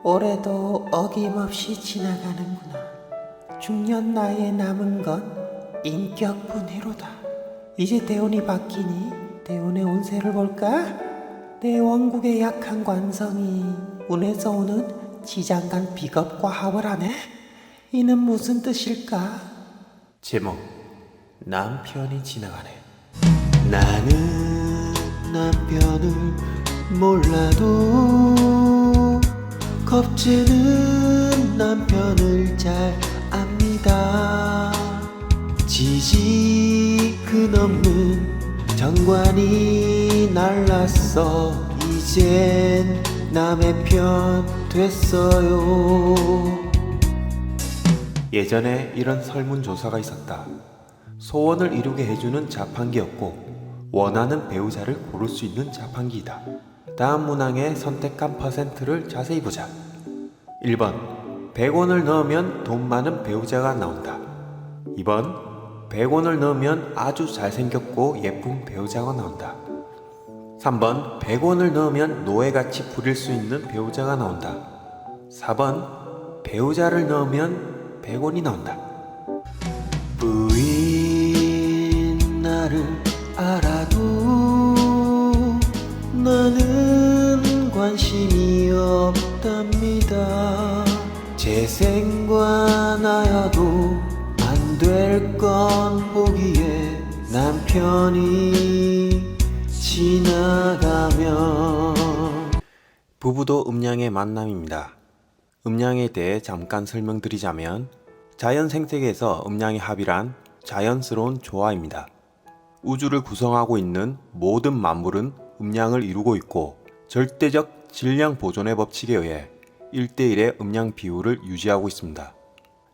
올해도 어김없이 지나가는구나. 중년 나이에 남은 건 인격 분해로다. 이제 대운이 바뀌니 대운의 운세를 볼까? 내 원국의 약한 관성이 운에서 오는 지장간 비겁과 합을 하네. 이는 무슨 뜻일까? 제목 남편이 지나가네. 나는 남편을 몰라도 겁지는 남편을 잘 압니다. 지지근 없는 정관이 날랐어. 이젠 남의 편 됐어요. 예전에 이런 설문조사가 있었다. 소원을 이루게 해주는 자판기였고 원하는 배우자를 고를 수 있는 자판기이다. 다음 문항의 선택한 퍼센트를 자세히 보자. 1번 100원을 넣으면 돈 많은 배우자가 나온다. 2번 100원을 넣으면 아주 잘생겼고 예쁜 배우자가 나온다. 3번 100원을 넣으면 노예같이 부릴 수 있는 배우자가 나온다. 4번 배우자를 넣으면 100원이 나온다. 부인 나를 알아도 나는 관심이 없답니다. 재생관하여도 안 될 건 보기에 남편이 지나가면. 부부도 음양의 만남입니다. 음양에 대해 잠깐 설명드리자면 자연 생태계에서 음양의 합이란 자연스러운 조화입니다. 우주를 구성하고 있는 모든 만물은 음양을 이루고 있고 절대적 질량 보존의 법칙에 의해 1대1의 음양 비율을 유지하고 있습니다.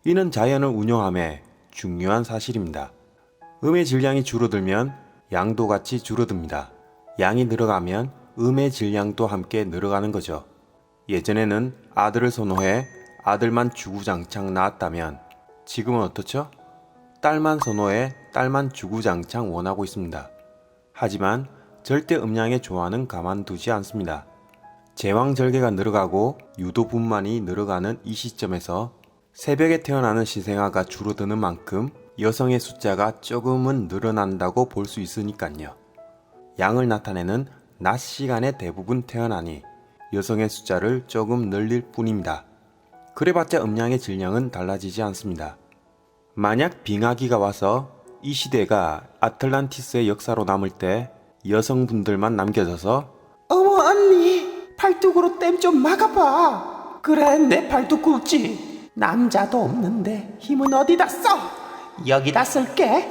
이는 자연을 운영함에 중요한 사실입니다. 음의 질량이 줄어들면 양도 같이 줄어듭니다. 양이 늘어가면 음의 질량도 함께 늘어가는 거죠. 예전에는 아들을 선호해 아들만 주구장창 낳았다면 지금은 어떻죠? 딸만 선호해 딸만 주구장창 원하고 있습니다. 하지만 절대 음양의 조화는 가만두지 않습니다. 제왕절개가 늘어가고 유도분만이 늘어가는 이 시점에서 새벽에 태어나는 신생아가 줄어드는 만큼 여성의 숫자가 조금은 늘어난다고 볼 수 있으니까요. 양을 나타내는 낮 시간에 대부분 태어나니 여성의 숫자를 조금 늘릴 뿐입니다. 그래봤자 음양의 질량은 달라지지 않습니다. 만약 빙하기가 와서 이 시대가 아틀란티스의 역사로 남을 때 여성분들만 남겨져서 어머 언니, 팔뚝으로 댐 좀 막아봐. 그래, 내 팔뚝 굵지. 남자도 없는데 힘은 어디다 써? 여기다 쓸게.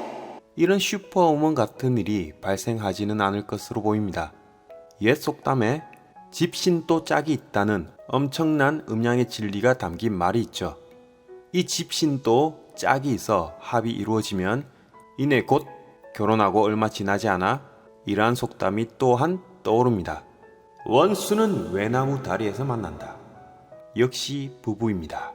이런 슈퍼우먼 같은 일이 발생하지는 않을 것으로 보입니다. 옛 속담에 집신도 짝이 있다는 엄청난 음양의 진리가 담긴 말이 있죠. 이 집신도 짝이 있어 합이 이루어지면 이내 곧 결혼하고 얼마 지나지 않아 이러한 속담이 또한 떠오릅니다. 원수는 외나무 다리에서 만난다. 역시 부부입니다.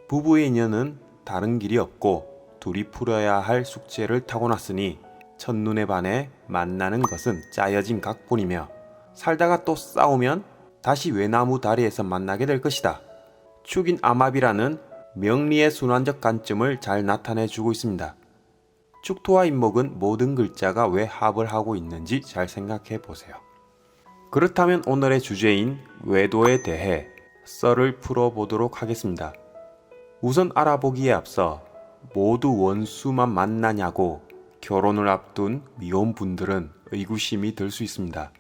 부부의 인연은 다른 길이 없고 둘이 풀어야 할 숙제를 타고났으니 첫눈에 반해 만나는 것은 짜여진 각본이며 살다가 또 싸우면 다시 외나무 다리에서 만나게 될 것이다. 축인 암합이라는 명리의 순환적 관점을 잘 나타내주고 있습니다. 축토와 임목은 모든 글자가 왜 합을 하고 있는지 잘 생각해 보세요. 그렇다면 오늘의 주제인 외도에 대해 썰을 풀어보도록 하겠습니다. 우선 알아보기에 앞서 모두 원수만 만나냐고 결혼을 앞둔 미혼분들은 의구심이 들 수 있습니다.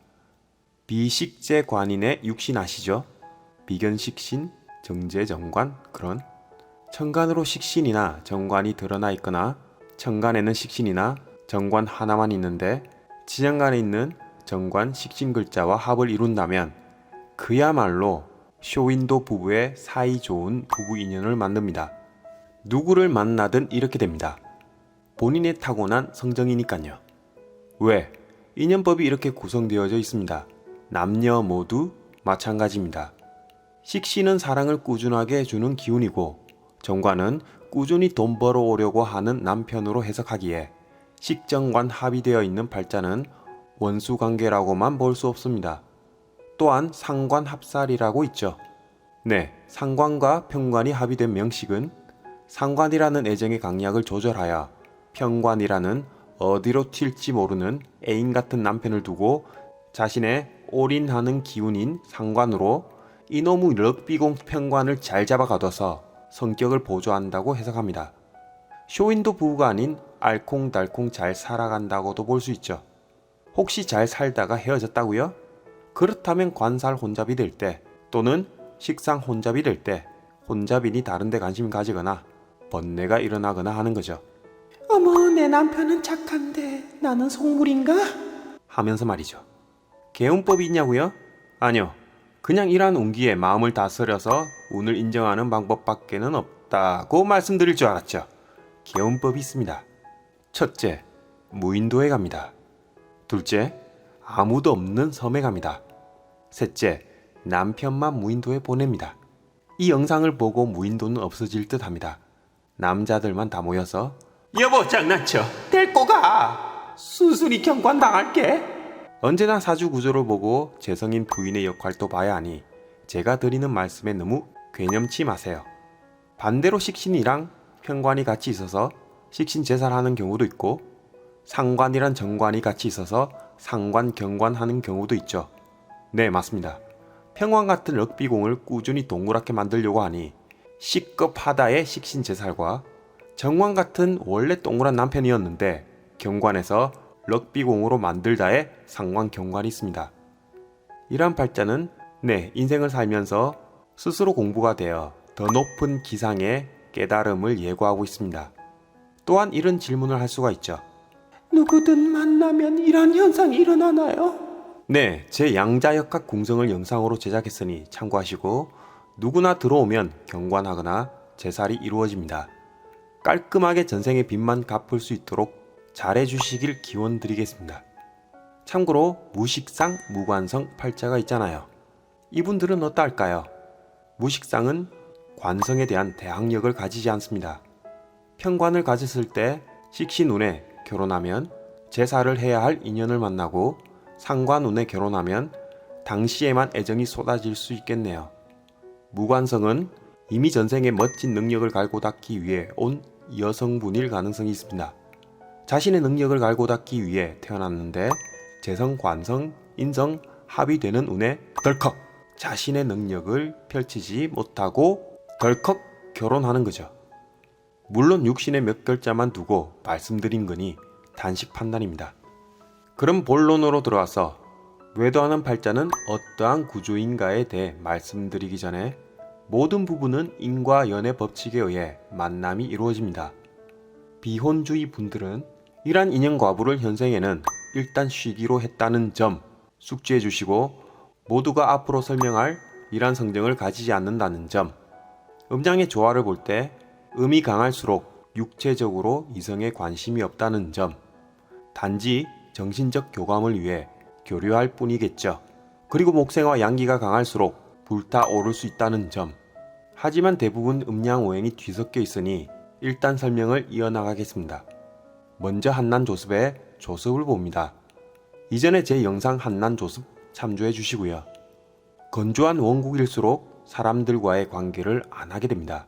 비식재 관인의 육신 아시죠? 비견식신, 정제정관 그런 천간으로 식신이나 정관이 드러나 있거나 천간에는 식신이나 정관 하나만 있는데 지장간에 있는 정관 식신 글자와 합을 이룬다면 그야말로 쇼윈도 부부의 사이 좋은 부부 인연을 만듭니다. 누구를 만나든 이렇게 됩니다. 본인의 타고난 성정이니까요. 왜? 인연법이 이렇게 구성되어져 있습니다. 남녀 모두 마찬가지입니다. 식신은 사랑을 꾸준하게 해주는 기운이고 정관은 꾸준히 돈 벌어오려고 하는 남편으로 해석하기에 식정관 합의되어 있는 팔자는 원수관계라고만 볼 수 없습니다. 또한 상관합살이라고 있죠. 네, 상관과 평관이 합의된 명식은 상관이라는 애정의 강약을 조절하여 평관이라는 어디로 튈지 모르는 애인 같은 남편을 두고 자신의 올인하는 기운인 상관으로 이놈의 럭비공 평관을 잘 잡아가둬서 성격을 보조한다고 해석합니다. 쇼윈도 부부가 아닌 알콩달콩 잘 살아간다고도 볼 수 있죠. 혹시 잘 살다가 헤어졌다고요? 그렇다면 관살 혼잡이 될 때 또는 식상 혼잡이 될 때 혼잡인이 다른 데 관심을 가지거나 번뇌가 일어나거나 하는 거죠. 어머, 내 남편은 착한데 나는 속물인가? 하면서 말이죠. 개운법이 있냐고요? 아니요. 그냥 일한 운기에 마음을 다스려서 운을 인정하는 방법밖에는 없다고 말씀드릴 줄 알았죠. 개운법이 있습니다. 첫째, 무인도에 갑니다. 둘째, 아무도 없는 섬에 갑니다. 셋째, 남편만 무인도에 보냅니다. 이 영상을 보고 무인도는 없어질 듯 합니다. 남자들만 다 모여서 여보, 장난쳐. 데리고 가. 순순히 경관당할게. 언제나 사주 구조를 보고 재성인 부인의 역할도 봐야 하니 제가 드리는 말씀에 너무 괴념치 마세요. 반대로 식신이랑 편관이 같이 있어서 식신 제사를 경우도 있고 상관이란 정관이 같이 있어서 상관 경관하는 경우도 있죠. 네, 맞습니다. 평관 같은 럭비공을 꾸준히 동그랗게 만들려고 하니 C급 하다의 식신 제살과 정관 같은 원래 동그란 남편이었는데 경관에서 럭비공으로 만들다의 상관 경관이 있습니다. 이러한 팔자는 인생을 살면서 스스로 공부가 되어 더 높은 기상의 깨달음을 예고하고 있습니다. 또한 이런 질문을 할 수가 있죠. 누구든 만나면 이런 현상이 일어나나요? 네, 제 양자역학 궁성을 영상으로 제작했으니 참고하시고 누구나 들어오면 경관하거나 제살이 이루어집니다. 깔끔하게 전생의 빚만 갚을 수 있도록 잘해주시길 기원드리겠습니다. 참고로 무식상, 무관성 팔자가 있잖아요. 이분들은 어떨까요? 무식상은 관성에 대한 대항력을 가지지 않습니다. 편관을 가졌을 때 식신운에 결혼하면 제사를 해야 할 인연을 만나고 상관운에 결혼하면 당시에만 애정이 쏟아질 수 있겠네요. 무관성은 이미 전생에 멋진 능력을 갈고 닦기 위해 온 여성분일 가능성이 있습니다. 자신의 능력을 갈고 닦기 위해 태어났는데 재성, 관성, 인성, 합의되는 운에 덜컥 자신의 능력을 펼치지 못하고 덜컥 결혼하는 거죠. 물론 육신의 몇 글자만 두고 말씀드린 거니 단식 판단입니다. 그럼 본론으로 들어와서 외도하는 팔자는 어떠한 구조인가에 대해 말씀드리기 전에 모든 부분은 인과 연의 법칙에 의해 만남이 이루어집니다. 비혼주의 분들은 이러한 인연과부를 현생에는 일단 쉬기로 했다는 점 숙지해 주시고 모두가 앞으로 설명할 이러한 성정을 가지지 않는다는 점, 음양의 조화를 볼 때 음이 강할수록 육체적으로 이성에 관심이 없다는 점, 단지 정신적 교감을 위해 교류할 뿐이겠죠. 그리고 목생과 양기가 강할수록 불타오를 수 있다는 점. 하지만 대부분 음양오행이 뒤섞여 있으니 일단 설명을 이어나가겠습니다. 먼저 한난조습의 조습을 봅니다. 이전에 제 영상 한난조습 참조해 주시고요. 건조한 원국일수록 사람들과의 관계를 안 하게 됩니다.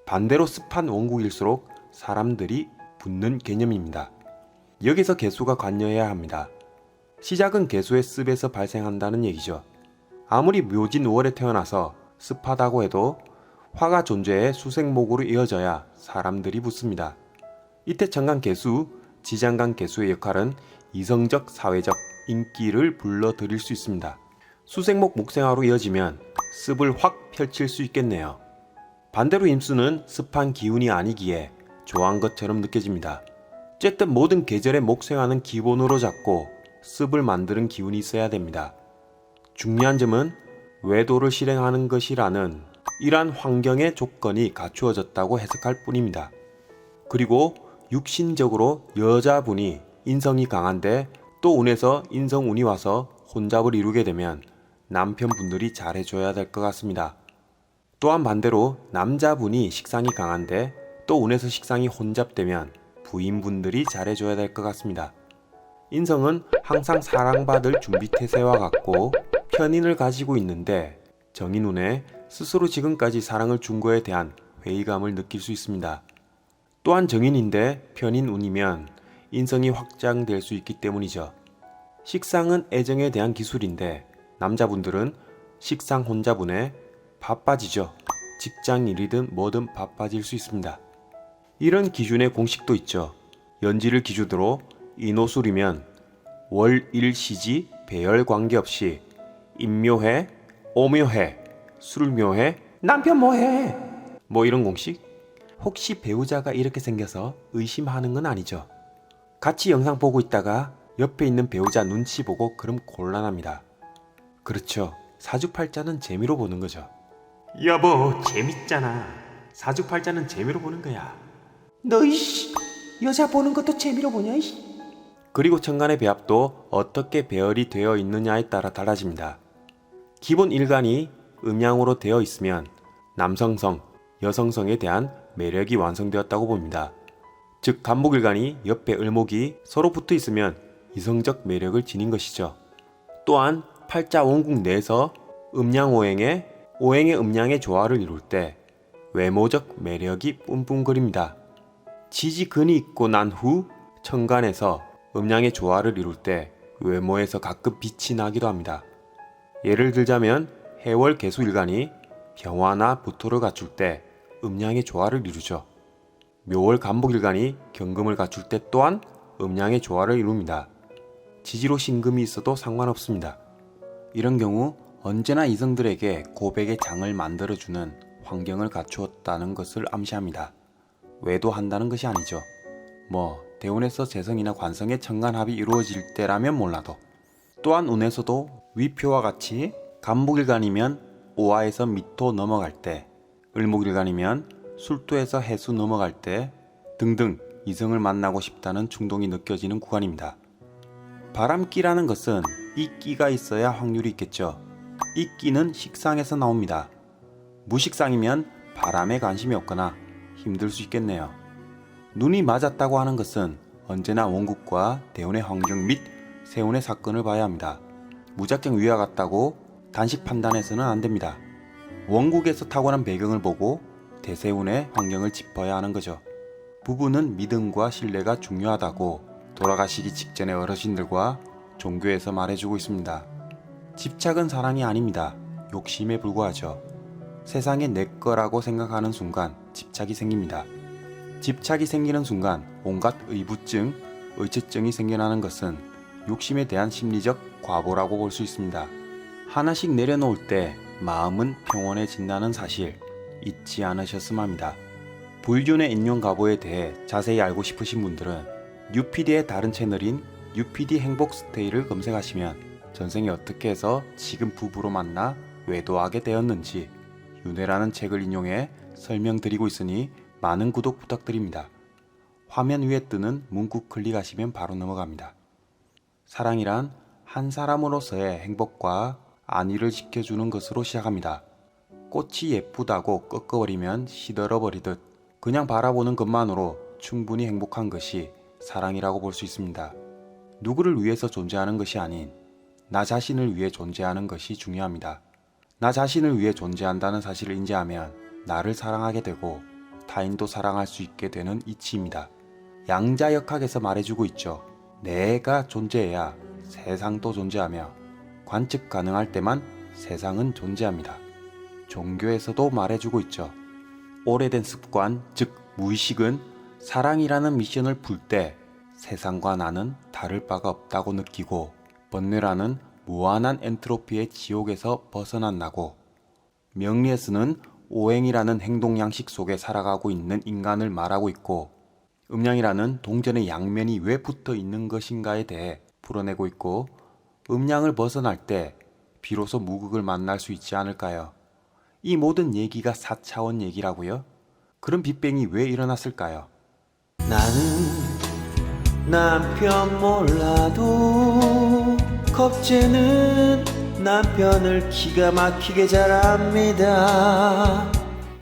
반대로 습한 원국일수록 사람들이 붙는 개념입니다. 여기서 개수가 관여해야 합니다. 시작은 개수의 습에서 발생한다는 얘기죠. 아무리 묘진 5월에 태어나서 습하다고 해도 화가 존재해 수생목으로 이어져야 사람들이 붙습니다. 이때 정간 개수, 지장간 개수의 역할은 이성적, 사회적 인기를 불러들일 수 있습니다. 수생목 목생화로 이어지면 습을 확 펼칠 수 있겠네요. 반대로 임수는 습한 기운이 아니기에 조한 것처럼 느껴집니다. 어쨌든 모든 계절의 목생화는 기본으로 잡고 습을 만드는 기운이 있어야 됩니다. 중요한 점은 외도를 실행하는 것이라는 이러한 환경의 조건이 갖추어졌다고 해석할 뿐입니다. 그리고 육신적으로 여자분이 인성이 강한데 또 운에서 인성운이 와서 혼잡을 이루게 되면 남편분들이 잘해줘야 될 것 같습니다. 또한 반대로 남자분이 식상이 강한데 또 운에서 식상이 혼잡되면 부인분들이 잘해줘야 될 것 같습니다. 인성은 항상 사랑받을 준비태세와 같고 편인을 가지고 있는데 정인운에 스스로 지금까지 사랑을 준 거에 대한 회의감을 느낄 수 있습니다. 또한 정인인데 편인 운이면 인성이 확장될 수 있기 때문이죠. 식상은 애정에 대한 기술인데 남자분들은 식상 혼자분에 바빠지죠. 직장일이든 뭐든 바빠질 수 있습니다. 이런 기준의 공식도 있죠. 연지를 기준으로 인호술이면 월일시지 배열 관계없이 인묘해, 오묘해, 술묘해, 남편 뭐해? 뭐 이런 공식? 혹시 배우자가 이렇게 생겨서 의심하는 건 아니죠. 같이 영상 보고 있다가 옆에 있는 배우자 눈치 보고 그럼 곤란합니다. 그렇죠. 사주팔자는 재미로 보는 거죠. 여보, 재밌잖아. 사주팔자는 재미로 보는 거야. 너 이씨 여자 보는 것도 재미로 보냐 이씨. 그리고 천간의 배합도 어떻게 배열이 되어 있느냐에 따라 달라집니다. 기본 일간이 음양으로 되어 있으면 남성성, 여성성에 대한 매력이 완성되었다고 봅니다. 즉 간목일간이 옆에 을목이 서로 붙어 있으면 이성적 매력을 지닌 것이죠. 또한 팔자 원국 내에서 음양오행의 오행의 음양의 조화를 이룰 때 외모적 매력이 뿜뿜거립니다. 지지근이 있고 난 후 천간에서 음양의 조화를 이룰 때 외모에서 가끔 빛이 나기도 합니다. 예를 들자면 해월 개수일간이 병화나 부토를 갖출 때 음양의 조화를 이루죠. 묘월 간목일간이 경금을 갖출 때 또한 음양의 조화를 이룹니다. 지지로 신금이 있어도 상관없습니다. 이런 경우 언제나 이성들에게 고백의 장을 만들어주는 환경을 갖추었다는 것을 암시합니다. 외도한다는 것이 아니죠. 대운에서 재성이나 관성의 천간합이 이루어질 때라면 몰라도, 또한 운에서도 위표와 같이 간목일간이면 오화에서 미토 넘어갈 때, 을목일간이면 술토에서 해수 넘어갈 때 등등 이성을 만나고 싶다는 충동이 느껴지는 구간입니다. 바람기라는 것은 이 끼가 있어야 확률이 있겠죠. 이 끼는 식상에서 나옵니다. 무식상이면 바람에 관심이 없거나 힘들 수 있겠네요. 눈이 맞았다고 하는 것은 언제나 원국과 대운의 환경 및 세운의 사건을 봐야 합니다. 무작정 위와 같다고 단식 판단해서는 안 됩니다. 원국에서 타고난 배경을 보고 대세운의 환경을 짚어야 하는 거죠. 부부는 믿음과 신뢰가 중요하다고 돌아가시기 직전의 어르신들과 종교에서 말해주고 있습니다. 집착은 사랑이 아닙니다. 욕심에 불과하죠. 세상에 내 거라고 생각하는 순간 집착이 생깁니다. 집착이 생기는 순간 온갖 의부증, 의체증이 생겨나는 것은 욕심에 대한 심리적 과보라고 볼 수 있습니다. 하나씩 내려놓을 때 마음은 평온해진다는 사실 잊지 않으셨으면 합니다. 불륜의 인용가보에 대해 자세히 알고 싶으신 분들은 UPD의 다른 채널인 UPD 행복 스테이를 검색하시면 전생에 어떻게 해서 지금 부부로 만나 외도하게 되었는지 윤회라는 책을 인용해 설명드리고 있으니 많은 구독 부탁드립니다. 화면 위에 뜨는 문구 클릭하시면 바로 넘어갑니다. 사랑이란 한 사람으로서의 행복과 안위를 지켜주는 것으로 시작합니다. 꽃이 예쁘다고 꺾어버리면 시들어버리듯 그냥 바라보는 것만으로 충분히 행복한 것이 사랑이라고 볼 수 있습니다. 누구를 위해서 존재하는 것이 아닌 나 자신을 위해 존재하는 것이 중요합니다. 나 자신을 위해 존재한다는 사실을 인지하면 나를 사랑하게 되고 타인도 사랑할 수 있게 되는 이치입니다. 양자역학에서 말해주고 있죠. 내가 존재해야 세상도 존재하며 관측 가능할 때만 세상은 존재합니다. 종교에서도 말해주고 있죠. 오래된 습관, 즉 무의식은 사랑이라는 미션을 풀 때 세상과 나는 다를 바가 없다고 느끼고 번뇌라는 무한한 엔트로피의 지옥에서 벗어난다고, 명리에서는 오행이라는 행동 양식 속에 살아가고 있는 인간을 말하고 있고, 음양이라는 동전의 양면이 왜 붙어 있는 것인가에 대해 풀어내고 있고, 음양을 벗어날 때 비로소 무극을 만날 수 있지 않을까요? 이 모든 얘기가 4차원 얘기라고요? 그럼 빅뱅이 왜 일어났을까요? 나는 남편 몰라도 겁재는 남편을 기가 막히게 잘합니다.